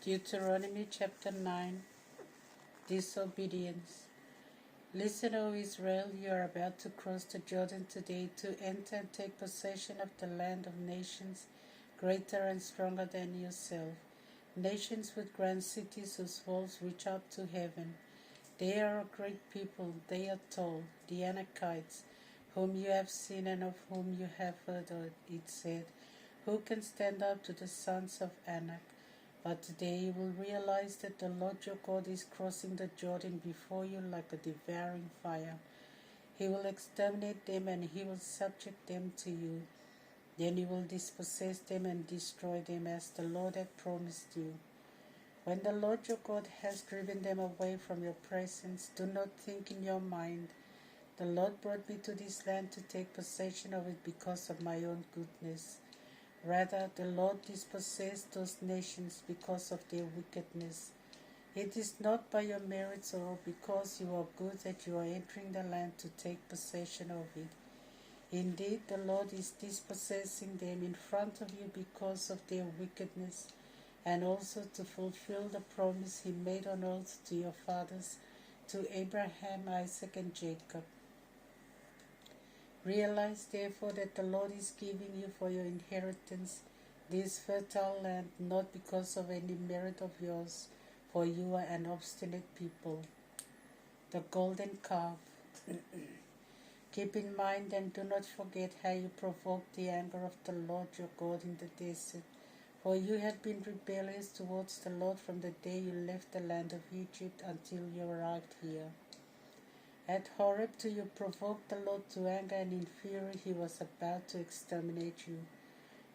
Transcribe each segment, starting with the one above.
Deuteronomy chapter 9. Disobedience. Listen, O Israel, you are about to cross the Jordan today to enter and take possession of the land of nations greater and stronger than yourself, nations with grand cities whose walls reach up to heaven. They are a great people, they are tall, the Anakites, whom you have seen and of whom you have heard. It said, who can stand up to the sons of Anak? But today you will realize that the Lord your God is crossing the Jordan before you like a devouring fire. He will exterminate them and he will subject them to you. Then you will dispossess them and destroy them as the Lord had promised you. When the Lord your God has driven them away from your presence, do not think in your mind, the Lord brought me to this land to take possession of it because of my own goodness. Rather, the Lord dispossessed those nations because of their wickedness. It is not by your merits or because you are good that you are entering the land to take possession of it. Indeed, the Lord is dispossessing them in front of you because of their wickedness, and also to fulfill the promise he made on oath to your fathers, to Abraham, Isaac, and Jacob. Realize therefore that the Lord is giving you for your inheritance this fertile land, not because of any merit of yours, for you are an obstinate people. The golden calf. Keep in mind and do not forget how you provoked the anger of the Lord your God in the desert, for you had been rebellious towards the Lord from the day you left the land of Egypt until you arrived here. At Horeb too you provoked the Lord to anger, and in fury he was about to exterminate you.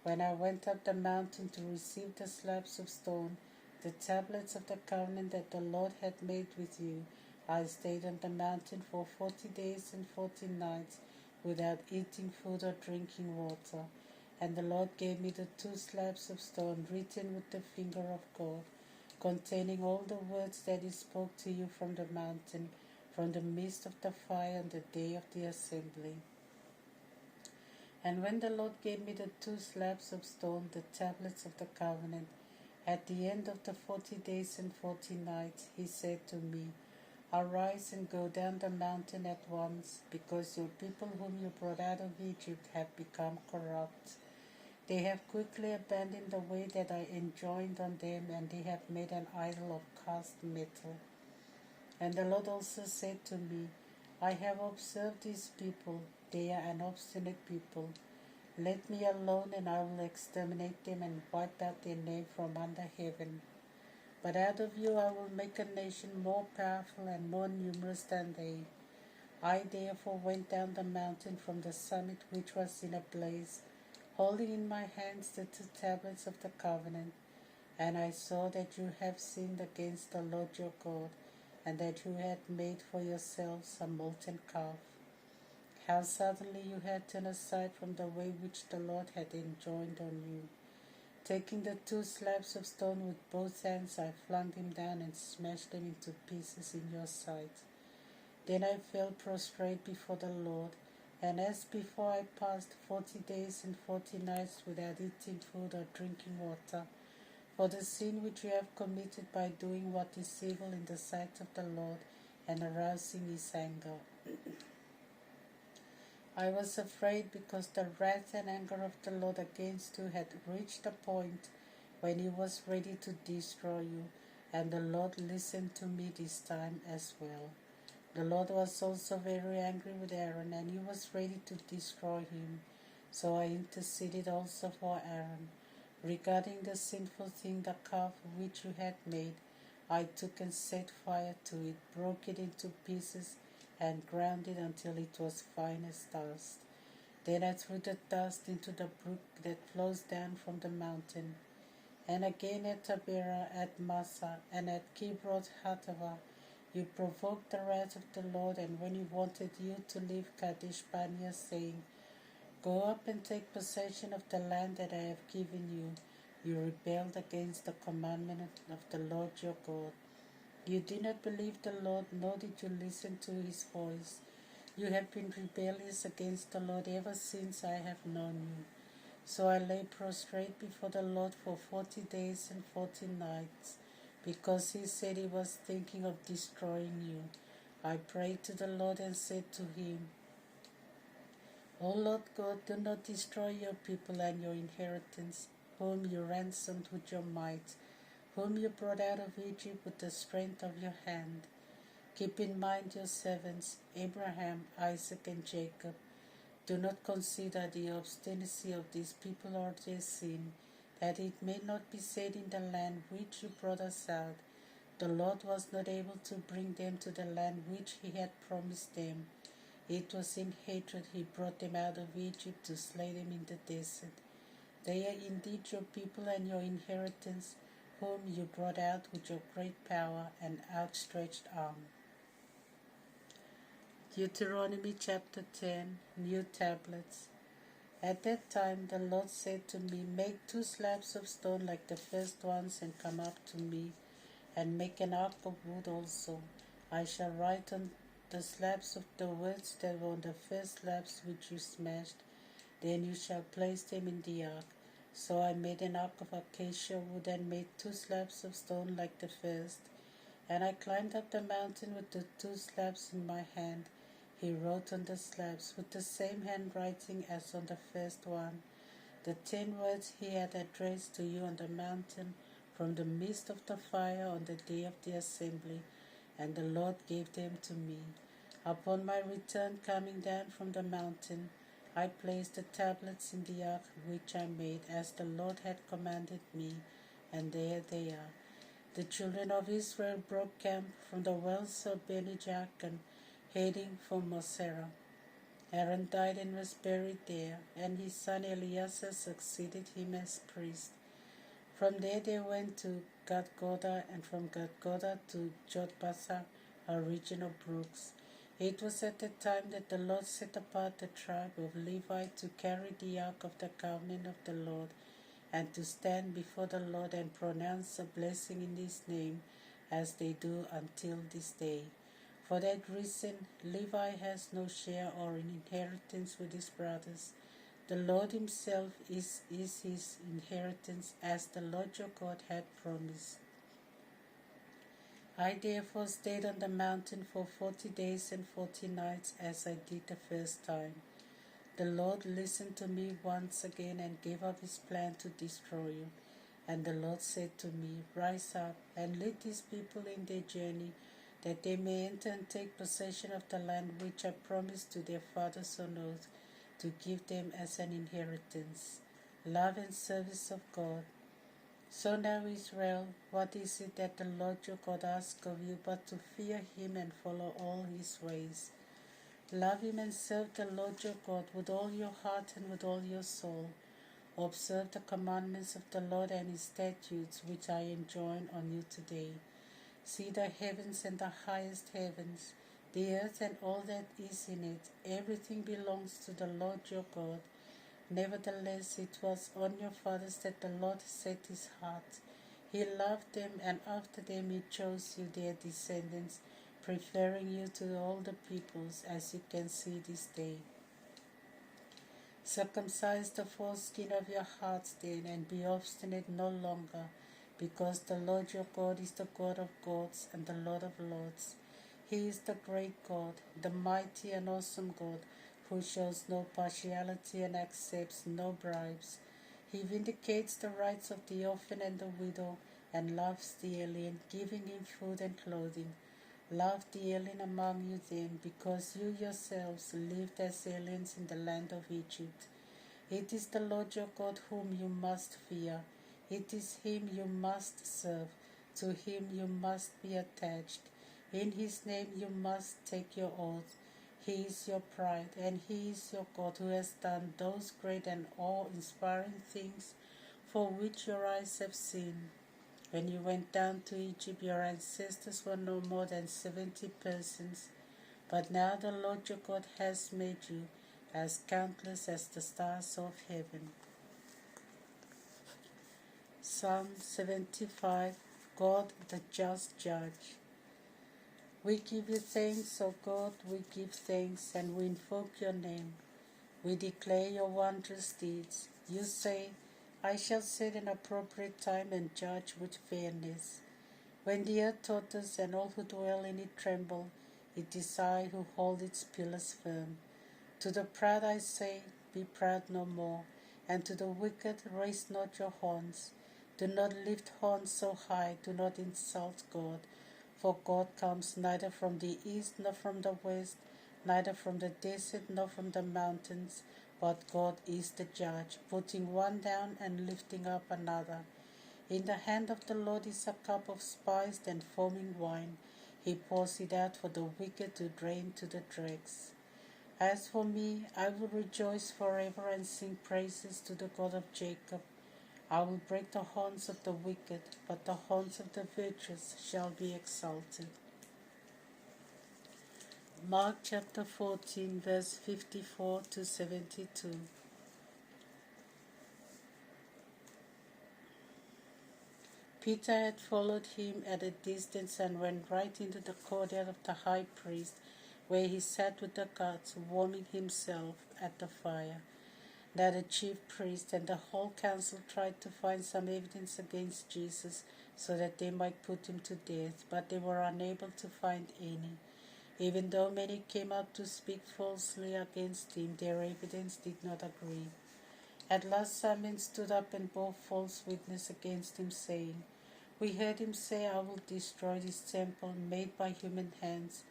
When I went up the mountain to receive the slabs of stone, the tablets of the covenant that the Lord had made with you, I stayed on the mountain for 40 days and 40 nights without eating food or drinking water. And the Lord gave me the 2 slabs of stone written with the finger of God, containing all the words that he spoke to you from the mountain, from the midst of the fire on the day of the assembly. And when the Lord gave me the 2 slabs of stone, the tablets of the covenant, at the end of the 40 days and 40 nights, he said to me, arise and go down the mountain at once, because your people whom you brought out of Egypt have become corrupt. They have quickly abandoned the way that I enjoined on them, and they have made an idol of cast metal. And the Lord also said to me, I have observed these people, they are an obstinate people. Let me alone, and I will exterminate them and wipe out their name from under heaven. But out of you I will make a nation more powerful and more numerous than they. I therefore went down the mountain from the summit, which was in a blaze, holding in my hands the 2 tablets of the covenant. And I saw that you have sinned against the Lord your God, and that you had made for yourselves a molten calf. How suddenly you had turned aside from the way which the Lord had enjoined on you. Taking the 2 slabs of stone with both hands, I flung them down and smashed them into pieces in your sight. Then I fell prostrate before the Lord, and as before I passed 40 days and 40 nights without eating food or drinking water, for the sin which you have committed by doing what is evil in the sight of the Lord and arousing his anger. I was afraid because the wrath and anger of the Lord against you had reached a point when he was ready to destroy you, and the Lord listened to me this time as well. The Lord was also very angry with Aaron, and he was ready to destroy him. So I interceded also for Aaron. Regarding the sinful thing, the calf which you had made, I took and set fire to it, broke it into pieces, and ground it until it was fine as dust. Then I threw the dust into the brook that flows down from the mountain. And again at Taberah, at Massa, and at Kibroth Hattaavah, you provoked the wrath of the Lord, and when he wanted you to leave Kadesh Barnea, saying, go up and take possession of the land that I have given you, you rebelled against the commandment of the Lord your God. You did not believe the Lord, nor did you listen to his voice. You have been rebellious against the Lord ever since I have known you. So I lay prostrate before the Lord for 40 days and 40 nights, because he said he was thinking of destroying you. I prayed to the Lord and said to him, O Lord God, do not destroy your people and your inheritance, whom you ransomed with your might, whom you brought out of Egypt with the strength of your hand. Keep in mind your servants, Abraham, Isaac, and Jacob. Do not consider the obstinacy of these people or their sin, that it may not be said in the land which you brought us out, the Lord was not able to bring them to the land which he had promised them. It was in hatred he brought them out of Egypt to slay them in the desert. They are indeed your people and your inheritance, whom you brought out with your great power and outstretched arm. Deuteronomy chapter 10, New Tablets. At that time the Lord said to me, Make 2 slabs of stone like the first ones and come up to me, and make an ark of wood also. I shall write on the slabs of the words that were on the first slabs which you smashed. Then you shall place them in the ark. So I made an ark of acacia wood and made 2 slabs of stone like the first. And I climbed up the mountain with the 2 slabs in my hand. He wrote on the slabs with the same handwriting as on the first one, the 10 words he had addressed to you on the mountain from the midst of the fire on the day of the assembly, and the Lord gave them to me. Upon my return coming down from the mountain, I placed the tablets in the ark which I made as the Lord had commanded me, and there they are. The children of Israel broke camp from the wells of Beni-Jaakan, heading for Moserah. Aaron died and was buried there, and his son Eleazar succeeded him as priest. From there they went to Gadgoda, and from Gadgoda to Jotbathah, a region of brooks. It was at that time that the Lord set apart the tribe of Levi to carry the ark of the covenant of the Lord, and to stand before the Lord and pronounce a blessing in his name, as they do until this day. For that reason, Levi has no share or an inheritance with his brothers. The Lord himself is his inheritance, as the Lord your God had promised. I therefore stayed on the mountain for 40 days and 40 nights, as I did the first time. The Lord listened to me once again and gave up his plan to destroy you. And the Lord said to me, Rise up and lead these people in their journey, that they may enter and take possession of the land which I promised to their fathers on oath, to give them as an inheritance. Love and service of God. So now, Israel, what is it that the Lord your God asks of you but to fear him and follow all his ways? Love him and serve the Lord your God with all your heart and with all your soul. Observe the commandments of the Lord and his statutes which I enjoin on you today. See the heavens and the highest heavens, the earth and all that is in it. Everything belongs to the Lord your God. Nevertheless, it was on your fathers that the Lord set his heart. He loved them, and after them he chose you, their descendants, preferring you to all the peoples, as you can see this day. Circumcise the foreskin of your hearts then, and be obstinate no longer, because the Lord your God is the God of gods and the Lord of lords. He is the great God, the mighty and awesome God, who shows no partiality and accepts no bribes. He vindicates the rights of the orphan and the widow, and loves the alien, giving him food and clothing. Love the alien among you then, because you yourselves lived as aliens in the land of Egypt. It is the Lord your God whom you must fear. It is him you must serve. To him you must be attached. In his name you must take your oath. He is your pride, and he is your God, who has done those great and awe-inspiring things for which your eyes have seen. When you went down to Egypt, your ancestors were no more than 70 persons. But now the Lord your God has made you as countless as the stars of heaven. Psalm 75. God the just judge. We give you thanks, O God, we give thanks, and we invoke your name. We declare your wondrous deeds. You say, I shall set an appropriate time and judge with fairness. When the earth totters and all who dwell in it tremble, it is I who hold its pillars firm. To the proud I say, be proud no more, and to the wicked, raise not your horns. Do not lift horns so high, do not insult God. For God comes neither from the east nor from the west, neither from the desert nor from the mountains, but God is the judge, putting one down and lifting up another. In the hand of the Lord is a cup of spiced and foaming wine. He pours it out for the wicked to drain to the dregs. As for me, I will rejoice forever and sing praises to the God of Jacob. I will break the horns of the wicked, but the horns of the virtuous shall be exalted. Mark chapter 14, verse 54 to 72. Peter had followed him at a distance and went right into the courtyard of the high priest, where he sat with the guards, warming himself at the fire. Now the chief priest and the whole council tried to find some evidence against Jesus so that they might put him to death, but they were unable to find any. Even though many came out to speak falsely against him, their evidence did not agree. At last Simon stood up and bore false witness against him, saying, We heard him say, I will destroy this temple made by human hands,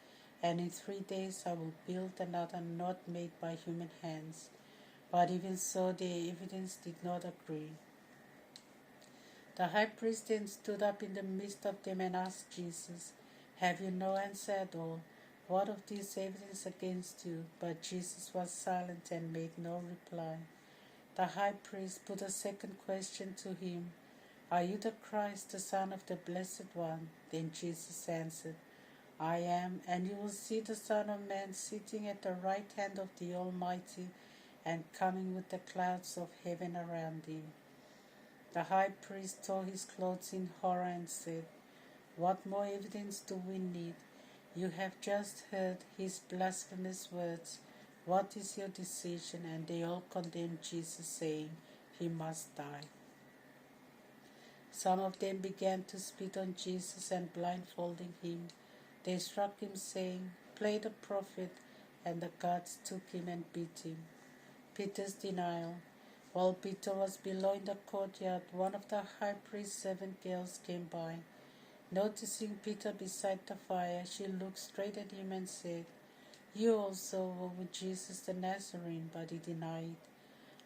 and in 3 days I will build another not made by human hands. But even so their evidence did not agree. The high priest then stood up in the midst of them and asked Jesus, Have you no answer at all? What of this evidence against you? But Jesus was silent and made no reply. The high priest put a second question to him, Are you the Christ, the Son of the Blessed One? Then Jesus answered, I am, and you will see the Son of Man sitting at the right hand of the Almighty and coming with the clouds of heaven around him. The high priest tore his clothes in horror and said, What more evidence do we need? You have just heard his blasphemous words. What is your decision? And they all condemned Jesus, saying, He must die. Some of them began to spit on Jesus and blindfolding him. They struck him, saying, Play the prophet, and the guards took him and beat him. Peter's denial. While Peter was below in the courtyard, one of the high priest's servant girls came by. Noticing Peter beside the fire, she looked straight at him and said, You also were with Jesus the Nazarene, but he denied.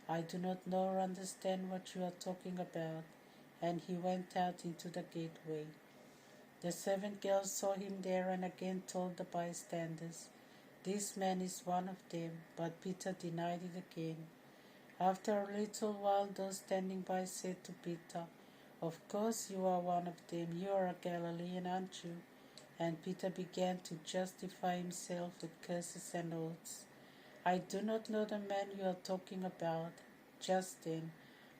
I do not know or understand what you are talking about. And he went out into the gateway. The servant girl saw him there and again told the bystanders, This man is one of them. But Peter denied it again. After a little while, those standing by said to Peter, Of course you are one of them. You are a Galilean, aren't you? And Peter began to justify himself with curses and oaths. I do not know the man you are talking about. Just then,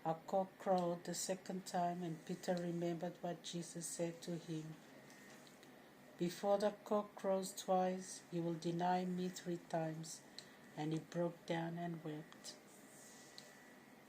a cock crowed the second time, and Peter remembered what Jesus said to him. Before the cock crows twice, you will deny me 3 times. And he broke down and wept.